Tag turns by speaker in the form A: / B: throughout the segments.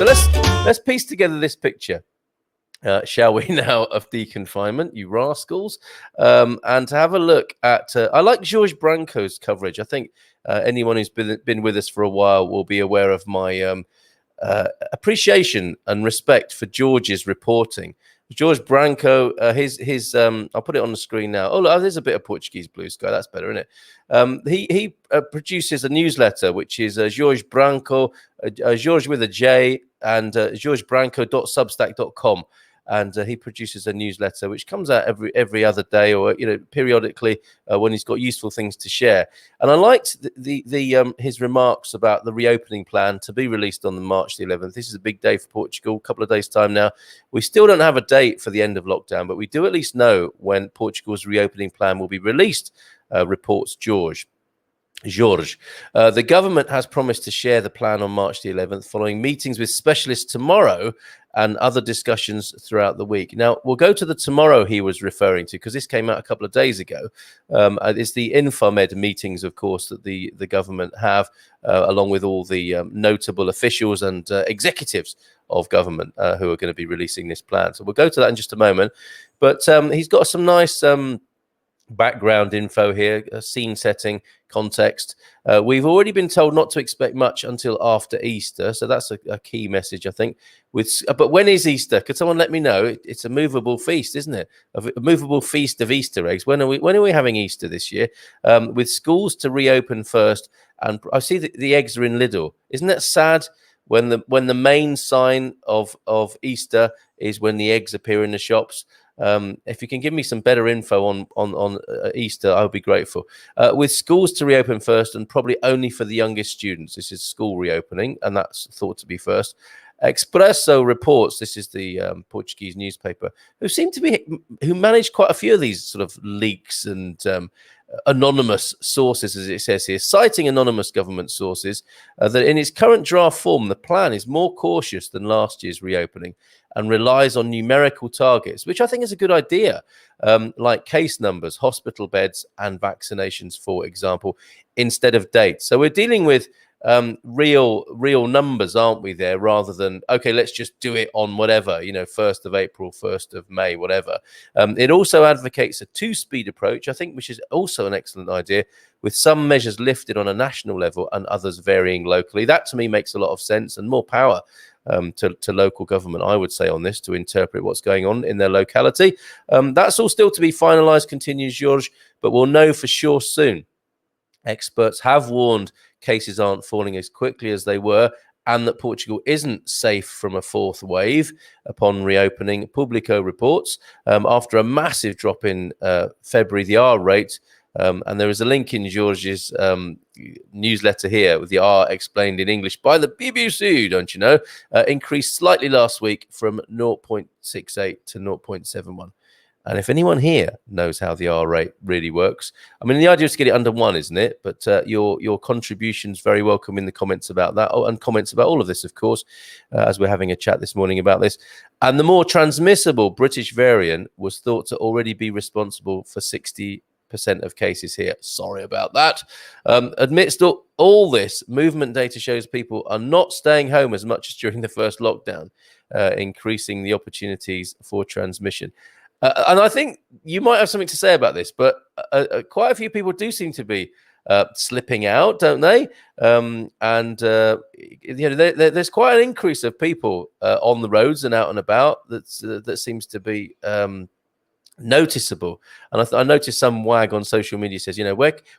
A: So let's piece together this picture. Shall we now, of deconfinement, you rascals, and to have a look at. I like George Branco's coverage. I think anyone who's been with us for a while will be aware of my appreciation and respect for George's reporting. George Branco, I'll put it on the screen now. Oh, look, there's a bit of Portuguese blue sky. That's better, isn't it? He produces a newsletter, which is Jorge Branco, Jorge with a J, and jorgebranco.substack.com. And he produces a newsletter which comes out every other day, or periodically when he's got useful things to share. And I liked his remarks about the reopening plan to be released on March the 11th. This is a big day for Portugal. A couple of days' time now. We still don't have a date for the end of lockdown, but we do at least know when Portugal's reopening plan will be released. Reports Jorge. The government has promised to share the plan on March the 11th, following meetings with specialists tomorrow and other discussions throughout the week. Now, we'll go to the tomorrow he was referring to, because this came out a couple of days ago. It's the Infomed meetings, of course, that the government have, along with all the notable officials and executives of government who are going to be releasing this plan. So we'll go to that in just a moment. But he's got some nice background info here, scene setting, context. We've already been told not to expect much until after Easter, so that's a key message, I think. But when is Easter? Could someone let me know? It's a movable feast, isn't it? A movable feast of Easter eggs. When are we having Easter this year? With schools to reopen first, and I see that the eggs are in Lidl. Isn't that sad? When the main sign of Easter is when the eggs appear in the shops. If you can give me some better info on Easter, I'll be grateful. With schools to reopen first, and probably only for the youngest students. This is school reopening, and that's thought to be first. Expresso reports, this is the Portuguese newspaper, who managed quite a few of these sort of leaks and anonymous sources, as it says here, citing anonymous government sources, that in its current draft form, the plan is more cautious than last year's reopening and relies on numerical targets, which I think is a good idea, like case numbers, hospital beds, and vaccinations, for example, instead of dates. So we're dealing with real numbers, aren't we, there, rather than, okay, let's just do it on whatever, 1st of April, 1st of May, whatever. It also advocates a two-speed approach, I think, which is also an excellent idea, with some measures lifted on a national level and others varying locally. That, to me, makes a lot of sense, and more power to local government, I would say, on this, to interpret what's going on in their locality. That's all still to be finalised, continues Jorge, but we'll know for sure soon. Experts have warned cases aren't falling as quickly as they were, and that Portugal isn't safe from a fourth wave upon reopening. Publico reports, after a massive drop in February, the R rate, and there is a link in George's newsletter here with the R explained in English by the BBC, don't you know, increased slightly last week from 0.68 to 0.71. And if anyone here knows how the R rate really works, I mean, the idea is to get it under 1, isn't it? But your contributions very welcome in the comments about that, and comments about all of this, of course, as we're having a chat this morning about this. And the more transmissible British variant was thought to already be responsible for 60% of cases here. Sorry about that. Amidst all this, movement data shows people are not staying home as much as during the first lockdown, increasing the opportunities for transmission. And I think you might have something to say about this, but quite a few people do seem to be slipping out, don't they? There's quite an increase of people on the roads and out and about that seems to be noticeable. And I noticed some wag on social media says,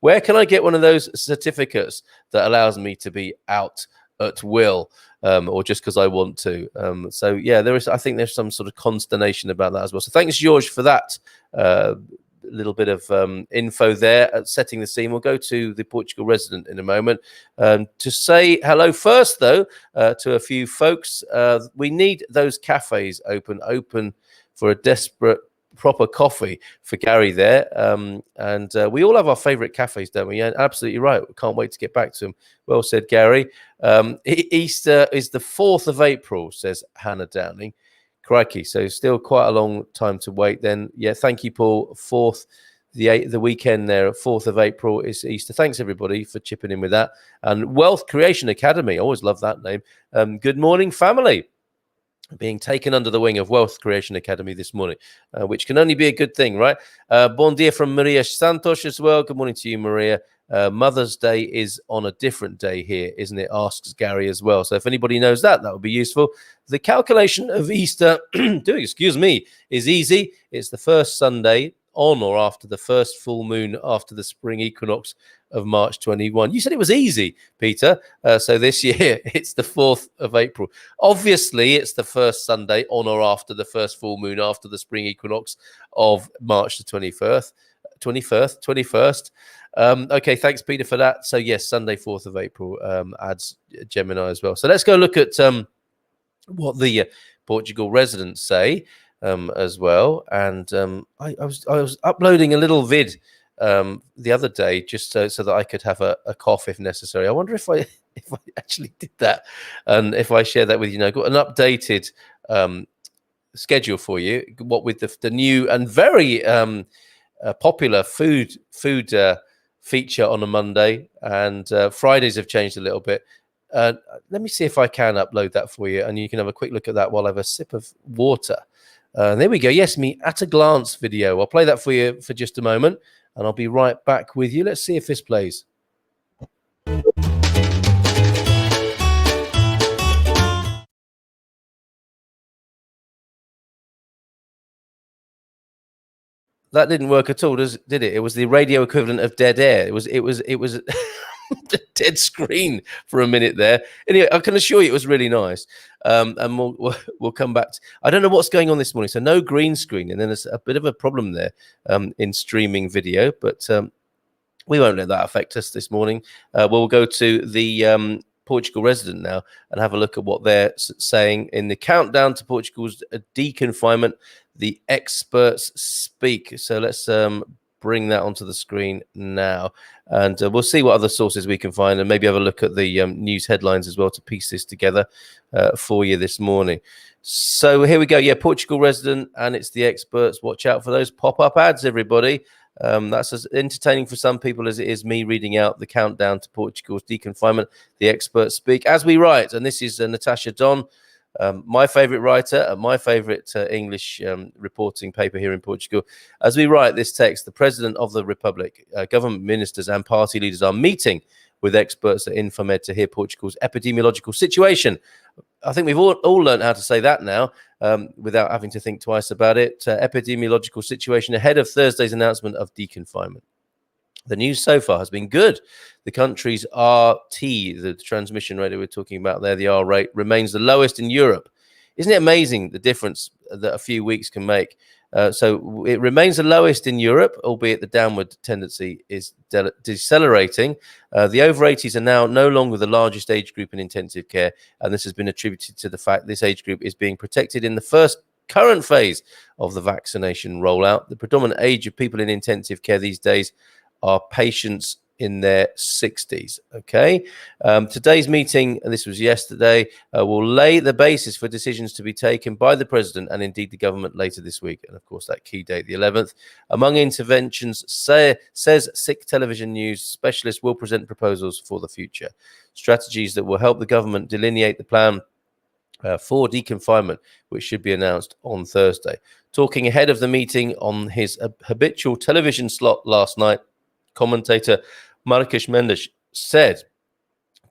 A: where can I get one of those certificates that allows me to be out at will, or just because I want to. So yeah, I think there's some sort of consternation about that as well. So thanks, George, for that little bit of info there at setting the scene. We'll go to the Portugal resident in a moment to say hello first, though, to a few folks. We need those cafes open for a desperate proper coffee for Gary there, and we all have our favorite cafes, don't we? Yeah, absolutely right. We can't wait to get back to them. Well said, Gary. Easter is the 4th of April, says Hannah Downing. Crikey, so still quite a long time to wait then. Yeah, thank you, Paul. 4th the weekend there, 4th of April is Easter. Thanks everybody for chipping in with that. And Wealth Creation Academy, I always love that name. Good morning, family. Being taken under the wing of Wealth Creation Academy this morning, which can only be a good thing, right? Bon dia from Maria Santos as well. Good morning to you, Maria. Mother's Day is on a different day here, isn't it? Asks Gary as well. So if anybody knows that would be useful. The calculation of Easter, excuse me, is easy. It's the first Sunday on or after the first full moon after the spring equinox of March 21. You said it was easy, Peter. So this year it's the 4th of April. Obviously, it's the first Sunday on or after the first full moon after the spring equinox of March the 21st. Okay, thanks, Peter, for that. So yes, Sunday, 4th of April adds Gemini as well. So let's go look at what the Portugal residents say as well. And I was uploading a little vid the other day just so that I could have a cough if necessary. I wonder if I actually did that, and if I share that with you. I've got an updated schedule for you, what with the new and very popular food feature on a Monday, and Fridays have changed a little bit. Let me see if I can upload that for you, and you can have a quick look at that while I have a sip of water. There we go. Yes, me at a glance video. I'll play that for you for just a moment, and I'll be right back with you. Let's see if this plays. That didn't work at all, did it? It was the radio equivalent of dead air. It was dead screen for a minute there. Anyway, I can assure you it was really nice. And we'll come back to, I don't know what's going on this morning. So no green screen, and then there's a bit of a problem there in streaming video, but we won't let that affect us this morning. We'll go to the Portugal resident now and have a look at what they're saying in the countdown to Portugal's deconfinement. The experts speak. So let's bring that onto the screen now, and we'll see what other sources we can find, and maybe have a look at the news headlines as well to piece this together for you this morning. So here we go. Yeah, Portugal resident, and it's the experts. Watch out for those pop-up ads, everybody. That's as entertaining for some people as it is me reading out the countdown to Portugal's deconfinement. The experts speak as we write, and this is Natasha Don, my favorite writer and my favorite English reporting paper here in Portugal. As we write this text, the President of the Republic, government ministers and party leaders are meeting with experts at Infomed to hear Portugal's epidemiological situation. I think we've all learned how to say that now without having to think twice about it. Epidemiological situation ahead of Thursday's announcement of deconfinement. The news so far has been good. The country's RT, the transmission rate that we're talking about there, the R rate, remains the lowest in Europe. Isn't it amazing the difference that a few weeks can make? So it remains the lowest in Europe, albeit the downward tendency is decelerating. The over 80s are now no longer the largest age group in intensive care, and this has been attributed to the fact this age group is being protected in the first current phase of the vaccination rollout. The predominant age of people in intensive care these days are patients in their 60s. Okay. Today's meeting, and this was yesterday, will lay the basis for decisions to be taken by the president and indeed the government later this week. And of course, that key date, the 11th. Among interventions, says SIC Television News specialists will present proposals for the future, strategies that will help the government delineate the plan for deconfinement, which should be announced on Thursday. Talking ahead of the meeting on his habitual television slot last night, commentator Marcos Mendes said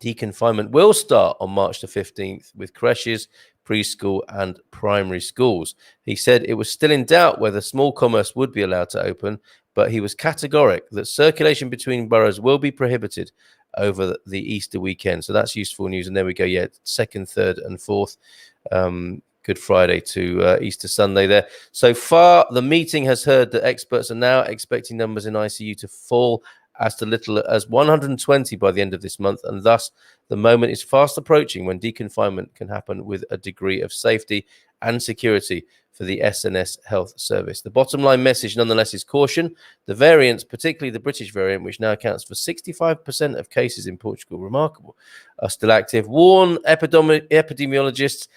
A: deconfinement will start on March the 15th with creches, preschool and primary schools. He said it was still in doubt whether small commerce would be allowed to open, but he was categoric that circulation between boroughs will be prohibited over the Easter weekend. So that's useful news. And there we go. Yeah, 2nd, 3rd and 4th. Good Friday to Easter Sunday there. So far, the meeting has heard that experts are now expecting numbers in ICU to fall as little as 120 by the end of this month, and thus the moment is fast approaching when deconfinement can happen with a degree of safety and security for the SNS Health Service. The bottom line message, nonetheless, is caution. The variants, particularly the British variant, which now accounts for 65% of cases in Portugal, remarkable, are still active. Warn epidemiologists,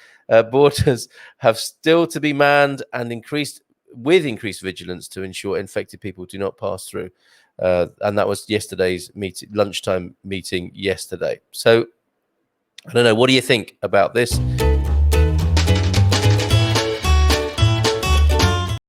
A: borders have still to be manned and increased with increased vigilance to ensure infected people do not pass through. And that was yesterday's lunchtime meeting yesterday. So I don't know. What do you think about this?